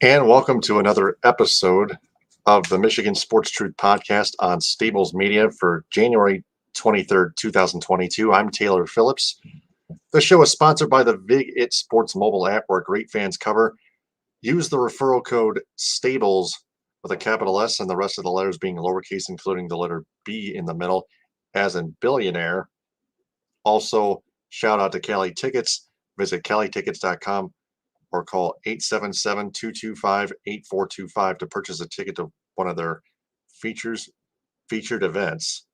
And welcome to another episode of the Michigan Sports Truth Podcast on Stables Media for January 23rd, 2022. I'm Taylor Phillips. The show is sponsored by the Vig It Sports mobile app where great fans cover. Use the referral code STABLES with a capital S and the rest of the letters being lowercase, including the letter B in the middle, as in billionaire. Also, shout out to Cali Tickets. Visit calitickets.com or call 877-225-8425 to purchase a ticket to one of their featured events.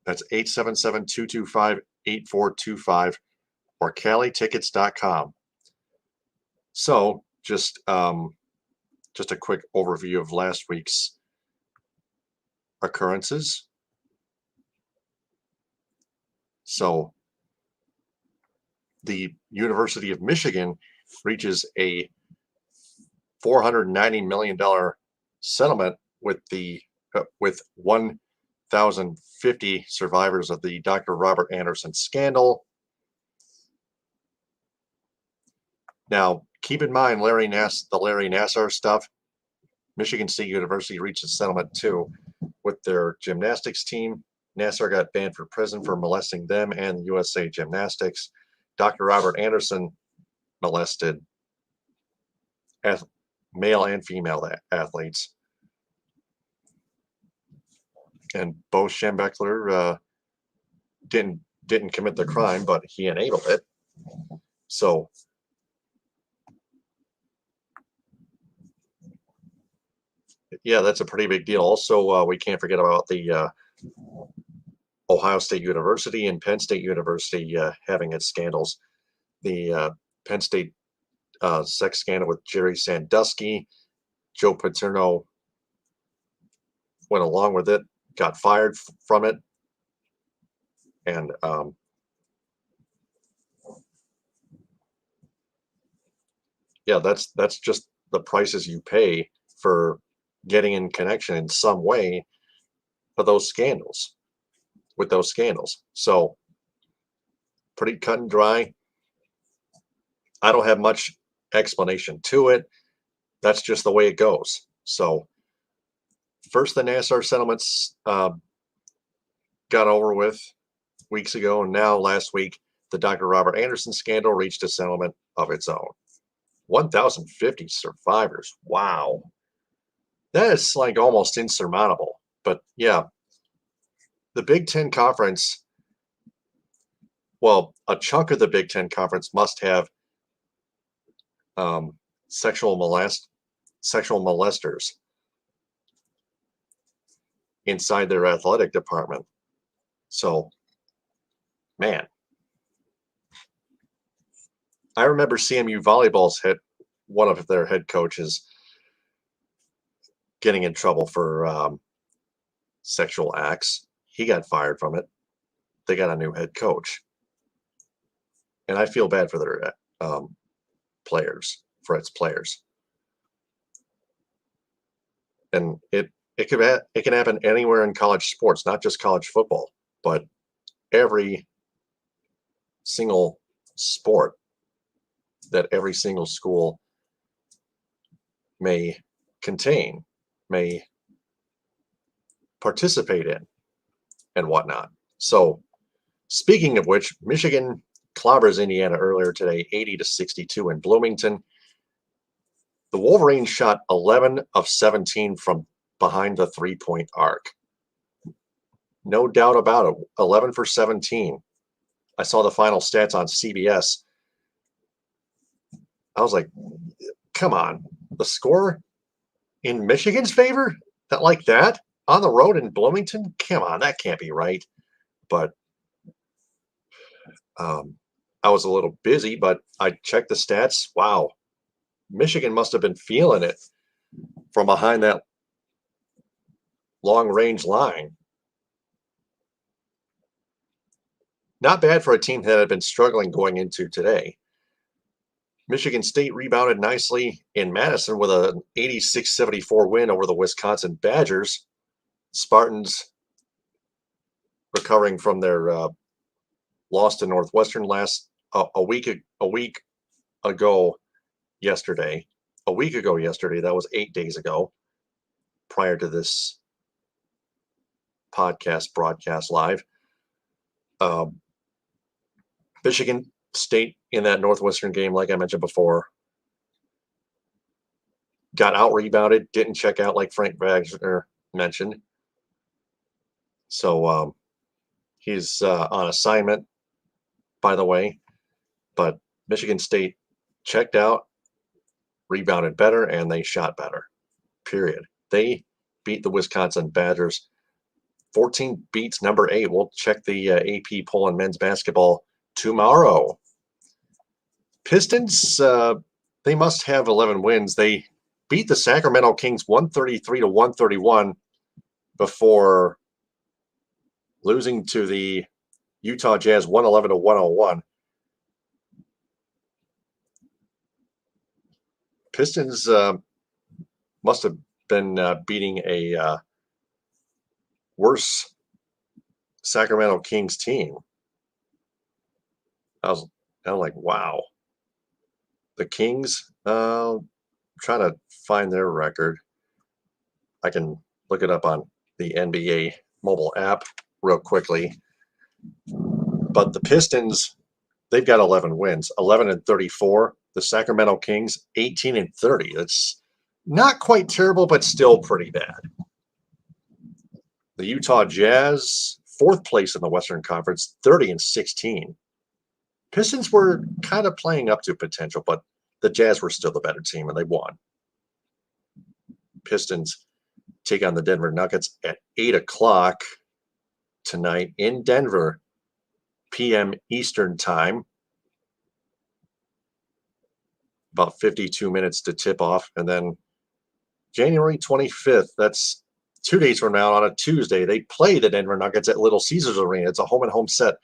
That's 877-225-8425 or calitickets.com. So just a quick overview of last week's occurrences. So the University of Michigan reaches a $490 million settlement with 1,050 survivors of the Dr. Robert Anderson scandal. Now, keep in mind the Larry Nassar stuff. Michigan State University reached a settlement too with their gymnastics team. Nassar got banned for prison for molesting them and USA Gymnastics. Dr. Robert Anderson molested male and female athletes. And Bo Schembechler didn't commit the crime, but he enabled it. So yeah, that's a pretty big deal. Also, we can't forget about the Ohio State University and Penn State University having its scandals. The Penn State sex scandal with Jerry Sandusky. Joe Paterno went along with it, got fired from it, and yeah, that's just the prices you pay for getting in connection in some way with those scandals. So pretty cut and dry. I don't have much explanation to it. That's just the way it goes. So first, the Nassar settlements got over with weeks ago, and now last week, the Dr. Robert Anderson scandal reached a settlement of its own. 1,050 survivors. Wow. That is like almost insurmountable. But yeah, the Big Ten Conference, well, a chunk of the Big Ten Conference must have sexual molesters inside their athletic department. So, man, I remember CMU volleyball's one of their head coaches getting in trouble for sexual acts. He got fired from it. They got a new head coach. And I feel bad for their players. And it can happen anywhere in college sports, not just college football, but every single sport that every single school may participate in and whatnot. So speaking of which, Michigan clobbers Indiana earlier today, 80-62 in Bloomington. The Wolverines shot 11 of 17 from behind the three-point arc. No doubt about it. 11 for 17. I saw the final stats on CBS. I was like, come on. The score in Michigan's favor? Like that? On the road in Bloomington? Come on, that can't be right. But I was a little busy, but I checked the stats. Wow. Michigan must have been feeling it from behind that long-range line. Not bad for a team that had been struggling going into today. Michigan State rebounded nicely in Madison with an 86-74 win over the Wisconsin Badgers. Spartans recovering from their loss to Northwestern a week ago yesterday, a week ago yesterday. That was 8 days ago, prior to this podcast broadcast live. Michigan State in that Northwestern game, like I mentioned before, got out-rebounded, didn't check out like Frank Wagner mentioned. So he's on assignment, by the way. But Michigan State checked out, rebounded better, and they shot better, period. They beat the Wisconsin Badgers. 14 beats number 8. We'll check the AP poll in men's basketball tomorrow. Pistons, they must have 11 wins. They beat the Sacramento Kings 133-131 before losing to the Utah Jazz 111-101. Pistons must have been beating a worse Sacramento Kings team. I was like, wow. The Kings, trying to find their record. I can look it up on the NBA mobile app real quickly. But the Pistons, they've got 11 wins, 11-34. The Sacramento Kings, 18-30. That's not quite terrible, but still pretty bad. The Utah Jazz, 4th place in the Western Conference, 30-16. Pistons were kind of playing up to potential, but the Jazz were still the better team, and they won. Pistons take on the Denver Nuggets at 8 o'clock tonight in Denver, p.m. Eastern time. About 52 minutes to tip off. And then January 25th, that's 2 days from now on a Tuesday, they play the Denver Nuggets at Little Caesars Arena. It's a home-and-home set,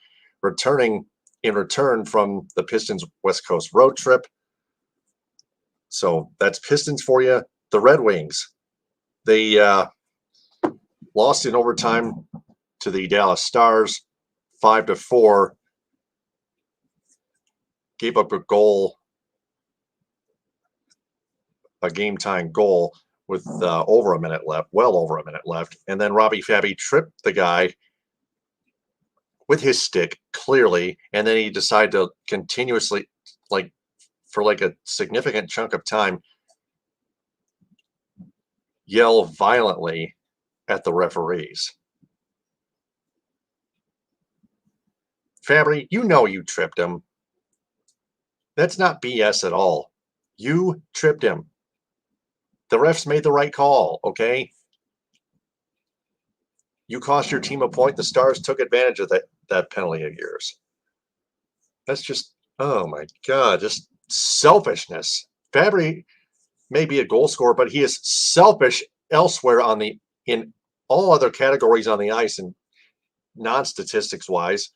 returning in return from the Pistons West Coast road trip. So that's Pistons for you. The Red Wings, they lost in overtime to the Dallas Stars, 5-4. Gave up a goal, a game-tying goal with over a minute left, well over a minute left. And then Robbie Fabby tripped the guy with his stick, clearly, and then he decided to continuously, for a significant chunk of time, yell violently at the referees. Fabry, you know you tripped him. That's not BS at all. You tripped him. The refs made the right call, okay? You cost your team a point. The Stars took advantage of that penalty of yours. That's just, oh my God, just selfishness. Fabry may be a goal scorer, but he is selfish elsewhere in all other categories on the ice and non-statistics wise,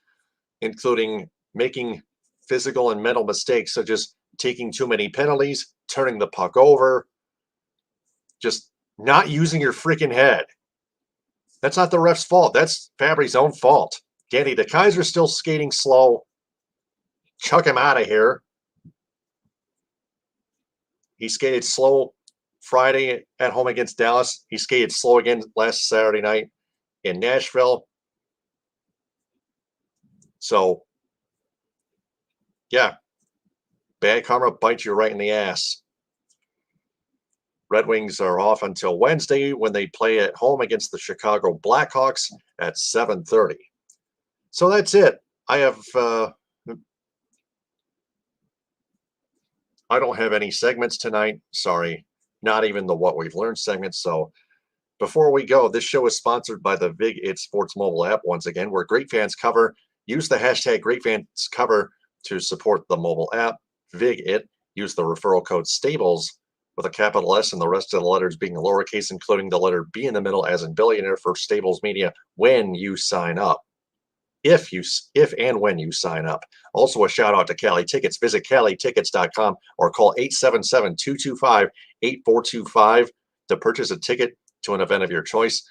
including making physical and mental mistakes, such as taking too many penalties, turning the puck over, just not using your freaking head. That's not the ref's fault. That's Fabry's own fault. Danny, the Kaiser's still skating slow. Chuck him out of here. He skated slow Friday at home against Dallas. He skated slow again last Saturday night in Nashville. So, yeah, bad karma bites you right in the ass. Red Wings are off until Wednesday when they play at home against the Chicago Blackhawks at 7:30. So that's it. I don't have any segments tonight. Sorry, not even the What We've Learned segment. So before we go, this show is sponsored by the Vig It Sports mobile app once again, where great fans cover. Use the hashtag #GreatFansCover to support the mobile app. Vig It. Use the referral code STABLES with a capital S and the rest of the letters being lowercase, including the letter B in the middle, as in billionaire, for Stables Media when you sign up. If and when you sign up. Also, a shout out to Cali Tickets. Visit CaliTickets.com or call 877-225-8425 to purchase a ticket to an event of your choice.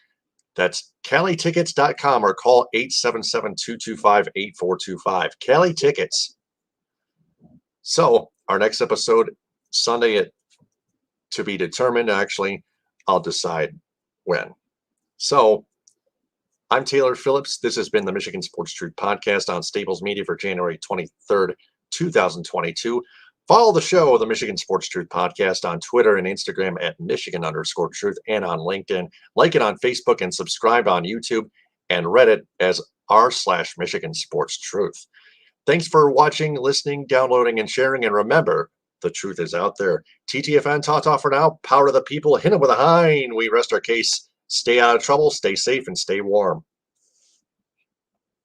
That's CaliTickets.com or call 877-225-8425. Cali Tickets. So, our next episode Sunday to be determined. Actually, I'll decide when. So I'm Taylor Phillips. This has been the Michigan Sports Truth Podcast on Staples Media for January 23rd, 2022. Follow the show, the Michigan Sports Truth Podcast, on Twitter and Instagram at Michigan_Truth and on LinkedIn. Like it on Facebook and subscribe on YouTube and Reddit as r/Michigan Sports Truth. Thanks for watching, listening, downloading, and sharing. And remember, the truth is out there. TTFN, ta-ta for now. Power to the people. Hit them with a hind. We rest our case. Stay out of trouble, stay safe, and stay warm.